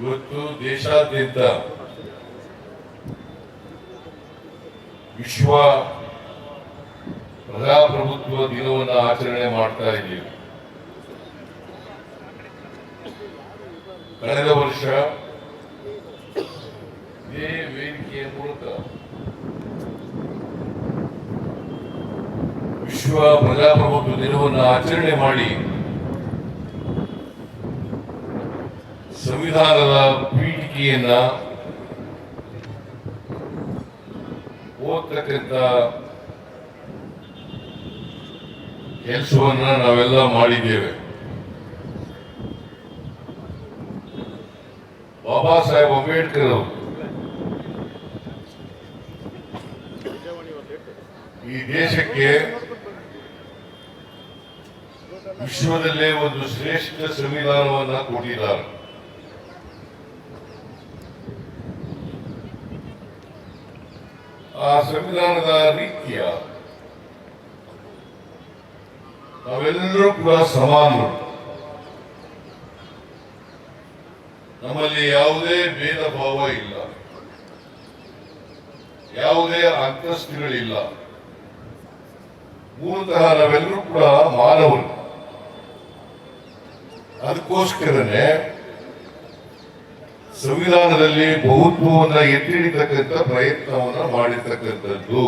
ಇವತ್ತು ದೇಶಾದ್ಯಂತ ವಿಶ್ವ ಪ್ರಜಾಪ್ರಭುತ್ವ ದಿನವನ್ನು ಆಚರಣೆ ಮಾಡ್ತಾ ಇದ್ದೀವಿ. ಕಳೆದ ವರ್ಷ ಇದೇ ವೇದಿಕೆಯ ಮೂಲಕ ವಿಶ್ವ ಪ್ರಜಾಪ್ರಭುತ್ವ ದಿನವನ್ನು ಆಚರಣೆ ಮಾಡಿ ಸಂವಿಧಾನದ ಪೀಠಿಕೆಯನ್ನ ಓದ್ತಕ್ಕಂಥ ಕೆಲಸವನ್ನ ನಾವೆಲ್ಲ ಮಾಡಿದ್ದೇವೆ. ಬಾಬಾ ಸಾಹೇಬ್ ಅಂಬೇಡ್ಕರ್ ಅವರು ಈ ದೇಶಕ್ಕೆ ವಿಶ್ವದಲ್ಲೇ ಒಂದು ಶ್ರೇಷ್ಠ ಸಂವಿಧಾನವನ್ನ ಕೊಟ್ಟಿದ್ದಾರೆ. ಆ ಸಂವಿಧಾನದ ರೀತಿಯ ನಾವೆಲ್ಲರೂ ಕೂಡ ಸಮಾನರು. ನಮ್ಮಲ್ಲಿ ಯಾವುದೇ ಭೇದ ಭಾವ ಇಲ್ಲ, ಯಾವುದೇ ಅಂತಸ್ತುಗಳಿಲ್ಲ. ಮೂಲತಃ ನಾವೆಲ್ಲರೂ ಕೂಡ ಮಾನವರು. ಅದಕ್ಕೋಸ್ಕರನೇ ಸಂವಿಧಾನದಲ್ಲಿ ಬಹುತ್ವವನ್ನು ಎತ್ತಿ ಹಿಡಿತಕ್ಕಂಥ ಪ್ರಯತ್ನವನ್ನು ಮಾಡಿರ್ತಕ್ಕಂಥದ್ದು.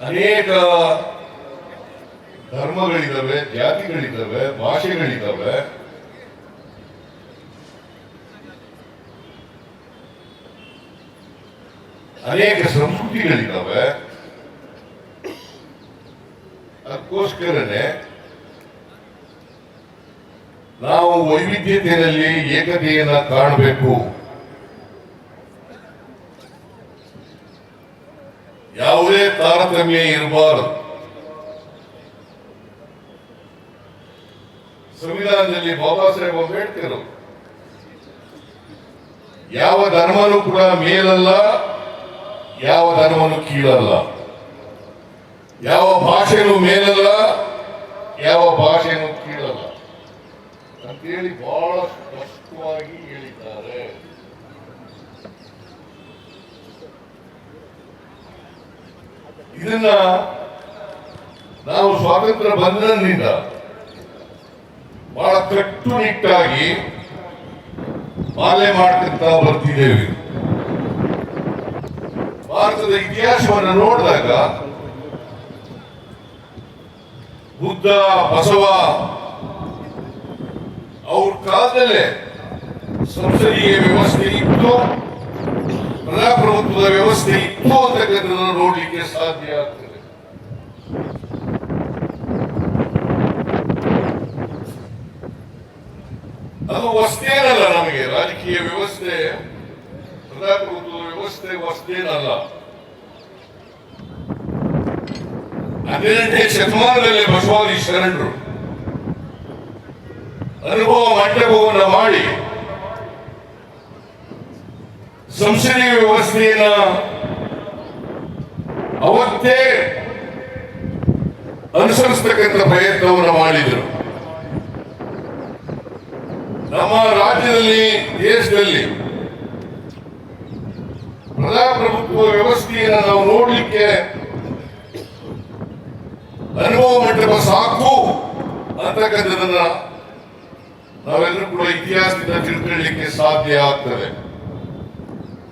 ಅನೇಕ ಧರ್ಮಗಳಿದ್ದಾವೆ, ಜಾತಿಗಳಿದ್ದಾವೆ, ಭಾಷೆಗಳಿದ್ದಾವೆ. ಅನೇಕ ಸಂಸ್ಕೃತಿಗಳಿದ್ದಾವೆ. ಅದಕ್ಕೋಸ್ಕರನೇ ನಾವು ವೈವಿಧ್ಯತೆಯಲ್ಲಿ ಏಕತೆಯನ್ನ ಕಾಣಬೇಕು. ಯಾವುದೇ ತಾರತಮ್ಯ ಇರಬಾರದು. ಸಂವಿಧಾನದಲ್ಲಿ ಬಾಬಾ ಸಾಹೇಬ್ ಅಂಬೇಡ್ಕರ್ ಯಾವ ಧರ್ಮನೂ ಕೂಡ ಮೇಲಲ್ಲ, ಯಾವ ಧರ್ಮನೂ ಕೀಳಲ್ಲ, ಯಾವ ಭಾಷೆನೂ ಮೇಲಲ್ಲ, ಯಾವ ಭಾಷೆನೂ ಕೀಳಲ್ಲ ಅಂತೇಳಿ ಬಹಳ ಸ್ಪಷ್ಟವಾಗಿ ಹೇಳಿದ್ದಾರೆ. ಇದನ್ನ ನಾವು ಸ್ವಾತಂತ್ರ್ಯ ಬಂಧನದಿಂದ ಬಹಳ ಕಟ್ಟುನಿಟ್ಟಾಗಿ ಪಾಲನೆ ಮಾಡ್ತಾ ಬರ್ತಿದ್ದೇವೆ. ಭಾರತದ ಇತಿಹಾಸವನ್ನು ನೋಡಿದಾಗ ಬುದ್ಧ, ಬಸವ ಅವ್ರ ಕಾಲದಲ್ಲೇ ಸಂಸದೀಯ ವ್ಯವಸ್ಥೆ ಇತ್ತು, ಪ್ರಜಾಪ್ರಭುತ್ವದ ವ್ಯವಸ್ಥೆ ಇತ್ತು ಅಂತಕ್ಕಂಥದ್ದನ್ನು ನೋಡ್ಲಿಕ್ಕೆ ಸಾಧ್ಯ ಆಗ್ತದೆ. ಅದು ವಸ್ತೇನಲ್ಲ, ನಮಗೆ ರಾಜಕೀಯ ವ್ಯವಸ್ಥೆ, ಪ್ರಜಾಪ್ರಭುತ್ವದ ವ್ಯವಸ್ಥೆ ವಸ್ತೇನಲ್ಲ. 18ನೇ ಶತಮಾನದಲ್ಲೇ ಬಸವಾದಿ ಶರಣರು ಅನುಭವ ಮಂಟಪವನ್ನು ಮಾಡಿ ಸಂಸದೀಯ ವ್ಯವಸ್ಥೆಯನ್ನ ಅವತ್ತೇ ಅನುಸರಿಸತಕ್ಕಂಥ ಪ್ರಯತ್ನವನ್ನು ಮಾಡಿದರು. ನಮ್ಮ ರಾಜ್ಯದಲ್ಲಿ, ದೇಶದಲ್ಲಿ ಪ್ರಜಾಪ್ರಭುತ್ವ ವ್ಯವಸ್ಥೆಯನ್ನು ನಾವು ನೋಡ್ಲಿಕ್ಕೆ ಅನುಭವ ಮಂಟಪ ಸಾಕು ಅಂತಕ್ಕಂಥದನ್ನ ನಾವೆಲ್ಲರೂ ಕೂಡ ಇತಿಹಾಸದಿಂದ ತಿಳ್ಕೊಳ್ಳಿಕ್ಕೆ ಸಾಧ್ಯ ಆಗ್ತದೆ.